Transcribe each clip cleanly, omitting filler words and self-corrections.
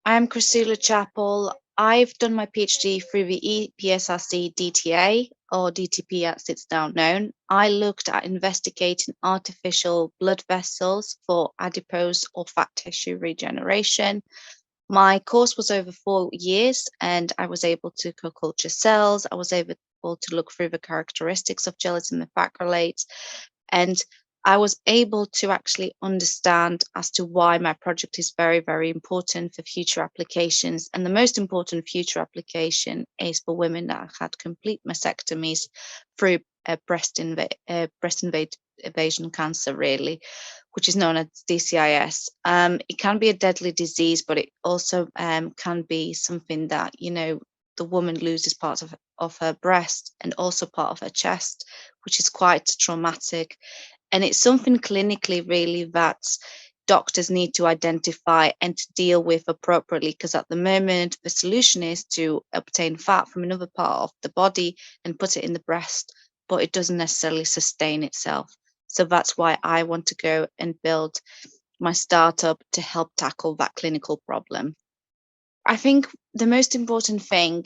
I'm Christula Chappell. I've done my PhD through the EPSRC DTA, or DTP as it's now known. I looked at investigating artificial blood vessels for adipose or fat tissue regeneration. My course was over 4 years, and I was able to co-culture cells. I was able to look through the characteristics of gelatin and macrolates, and I was able to actually understand as to why my project is very, very important for future applications. And the most important future application is for women that have had complete mastectomies through breast invasion cancer, really, which is known as DCIS. It can be a deadly disease, but it also can be something that, the woman loses parts of her breast and also part of her chest, which is quite traumatic. And it's something clinically really that doctors need to identify and to deal with appropriately, because at the moment the solution is to obtain fat from another part of the body and put it in the breast, but it doesn't necessarily sustain itself. So that's why I want to go and build my startup to help tackle that clinical problem. I think the most important thing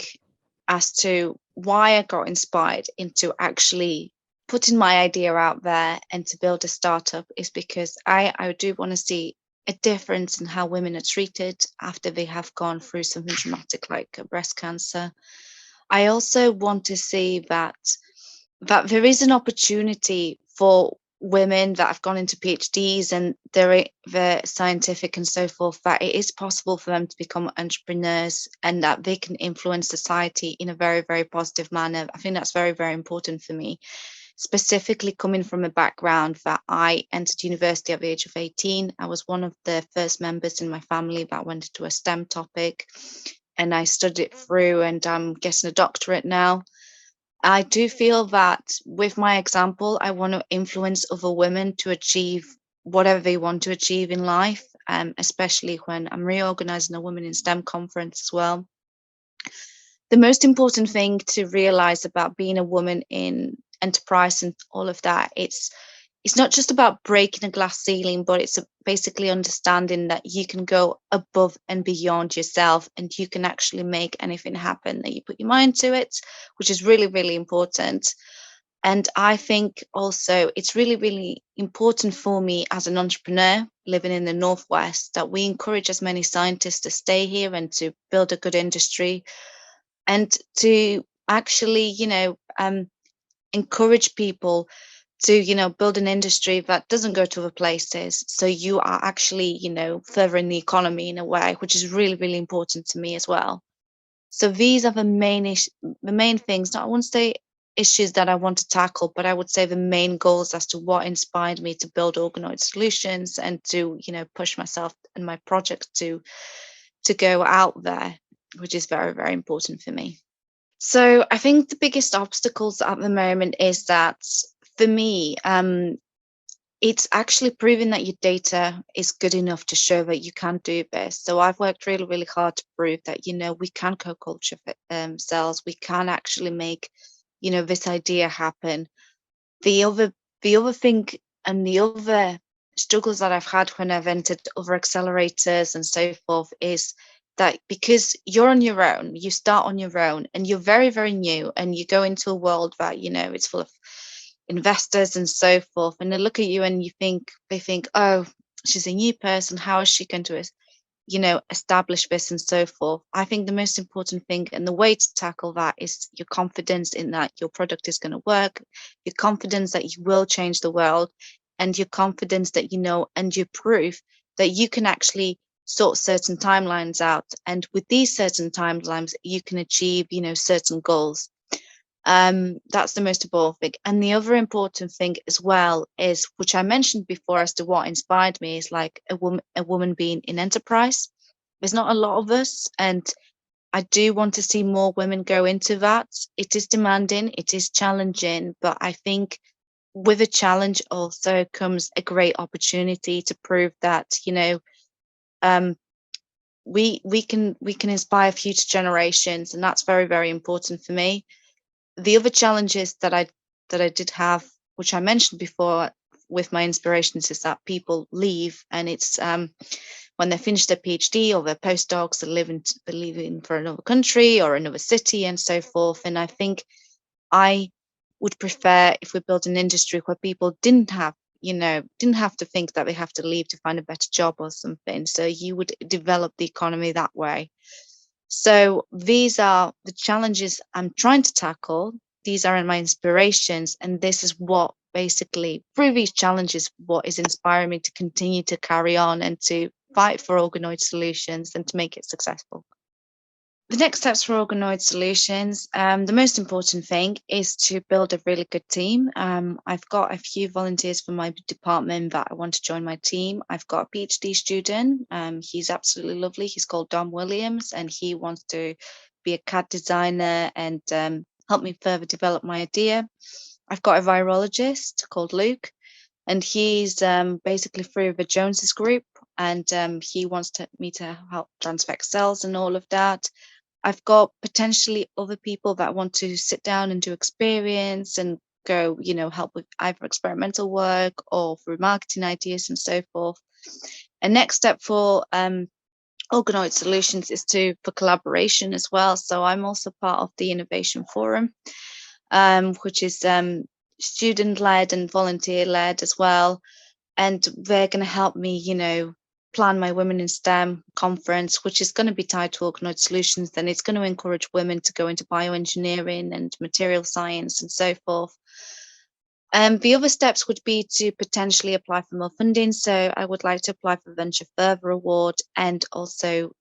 as to why I got inspired into actually putting my idea out there and to build a startup is because I do want to see a difference in how women are treated after they have gone through something traumatic like breast cancer. I also want to see that there is an opportunity for women that have gone into PhDs and they're scientific and so forth, that it is possible for them to become entrepreneurs and that they can influence society in a very, very positive manner. I think that's very, very important for me, specifically coming from a background that I entered university at the age of 18. I was one of the first members in my family that went into a STEM topic, and I studied it through, and I'm getting a doctorate now. I do feel that with my example, I want to influence other women to achieve whatever they want to achieve in life, especially when I'm reorganizing a Women in STEM conference as well. The most important thing to realize about being a woman in enterprise and all of that, it's not just about breaking a glass ceiling, but it's basically understanding that you can go above and beyond yourself and you can actually make anything happen that you put your mind to it, which is really, really important. And I think also it's really, really important for me as an entrepreneur living in the Northwest that we encourage as many scientists to stay here and to build a good industry and to actually, encourage people to, build an industry that doesn't go to other places. So you are actually, furthering the economy in a way, which is really, really important to me as well. So these are the main things. Not I won't say issues that I want to tackle, but I would say the main goals as to what inspired me to build Organoid Solutions and to, push myself and my project to go out there, which is very, very important for me. So I think the biggest obstacles at the moment is that for me, it's actually proving that your data is good enough to show that you can do this. So I've worked really, really hard to prove that, we can co-culture cells, we can actually make, this idea happen. The other thing and the other struggles that I've had when I've entered other accelerators and so forth is that because you're on your own, you start on your own and you're very, very new and you go into a world that, it's full of investors and so forth, and they look at you and they think, oh, she's a new person, how is she going to establish this and so forth. I think the most important thing and the way to tackle that is your confidence in that your product is going to work, your confidence that you will change the world, and your confidence that and your proof that you can actually sort certain timelines out, and with these certain timelines you can achieve certain goals. That's the most important thing. And the other important thing as well is, which I mentioned before as to what inspired me, is like a woman being in enterprise. There's not a lot of us, and I do want to see more women go into that. It is demanding, it is challenging, but I think with a challenge also comes a great opportunity to prove that we can inspire future generations, and that's very, very important for me. The other challenges that I did have, which I mentioned before with my inspirations, is that people leave, and it's when they finish their PhD or their postdocs, they're leaving for another country or another city and so forth. And I think I would prefer if we build an industry where people didn't have to think that they have to leave to find a better job or something. So you would develop the economy that way. So these are the challenges I'm trying to tackle. These are my inspirations, and this is what basically through these challenges, what is inspiring me to continue to carry on and to fight for organoid solutions and to make it successful. The next steps for Organoid Solutions, the most important thing is to build a really good team. I've got a few volunteers from my department that I want to join my team. I've got a PhD student. He's absolutely lovely. He's called Dom Williams, and he wants to be a CAD designer and help me further develop my idea. I've got a virologist called Luke, and he's basically through the Joneses group, and he wants me to help transfect cells and all of that. I've got potentially other people that want to sit down and do experience and go, help with either experimental work or through marketing ideas and so forth. A next step for Organoid Solutions is for collaboration as well. So I'm also part of the Innovation Forum, which is student-led and volunteer-led as well. And they're going to help me, plan my Women in STEM conference, which is going to be tied to Organoid Solutions. Then it's going to encourage women to go into bioengineering and material science and so forth. The other steps would be to potentially apply for more funding. So I would like to apply for Venture Further Award, and also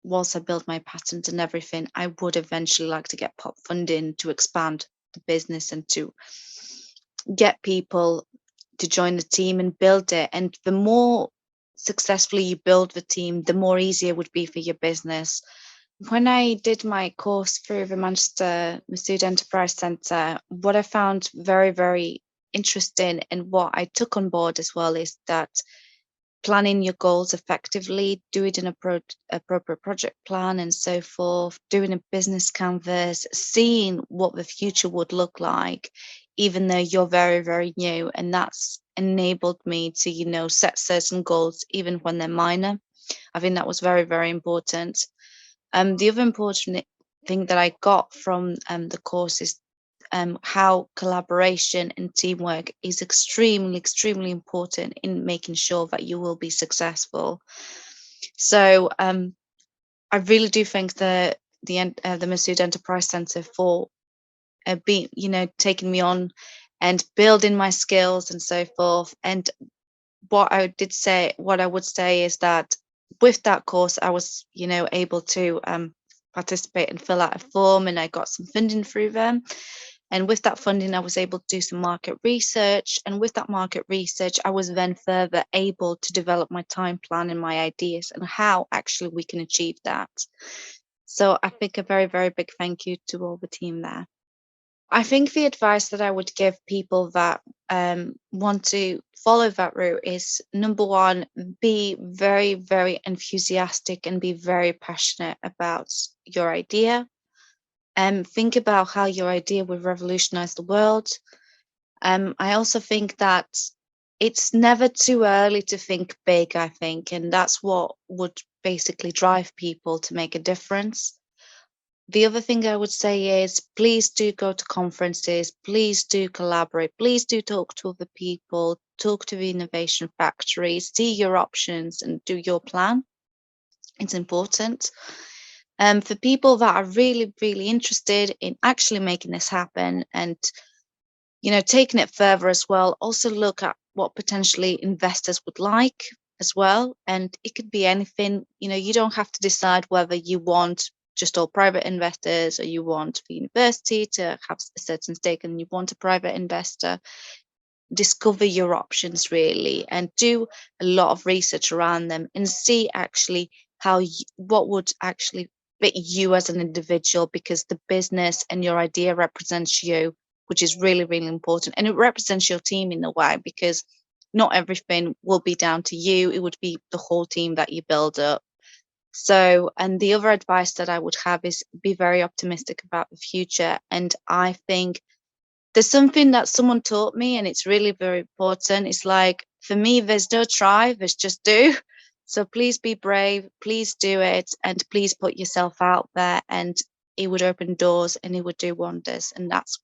whilst I build my patent and everything, I would eventually like to get POP funding to expand the business and to get people to join the team and build it. And the more successfully you build the team, the more easier it would be for your business. When I did my course through the Manchester Masood Enterprise Centre, what I found very, very interesting and what I took on board as well is that planning your goals effectively, doing an appropriate project plan and so forth, doing a business canvas, seeing what the future would look like, even though you're very, very new. And that's enabled me to, set certain goals, even when they're minor. I think that was very, very important. The other important thing that I got from the course is how collaboration and teamwork is extremely, extremely important in making sure that you will be successful. So I really do thank the Masood Enterprise Centre for taking me on and building my skills and so forth. And what I would say is that with that course, I was, able to participate and fill out a form, and I got some funding through them. And with that funding, I was able to do some market research. And with that market research, I was then further able to develop my time plan and my ideas and how actually we can achieve that. So I think a very, very big thank you to all the team there. I think the advice that I would give people that want to follow that route is, number one, be very, very enthusiastic and be very passionate about your idea. Think about how your idea will revolutionize the world. I also think that it's never too early to think big, I think, and that's what would basically drive people to make a difference. The other thing I would say is, please do go to conferences, please do collaborate, please do talk to other people, talk to the innovation factories, see your options and do your plan. It's important. For people that are really, really interested in actually making this happen and, taking it further as well, also look at what potentially investors would like as well. And it could be anything, you don't have to decide whether you want just all private investors or you want the university to have a certain stake and you want a private investor. Discover your options really and do a lot of research around them and see actually what would actually fit you as an individual, because the business and your idea represents you, which is really, really important. And it represents your team in a way, because not everything will be down to you. It would be the whole team that you build up. So, and the other advice that I would have is be very optimistic about the future. And I think there's something that someone taught me, and it's really very important. It's like, for me, there's no try, there's just do. So please be brave, please do it, and please put yourself out there, and it would open doors and it would do wonders. And that's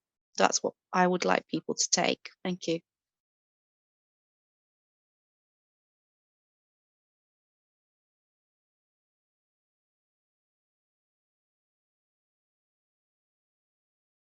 what I would like people to take. Thank you.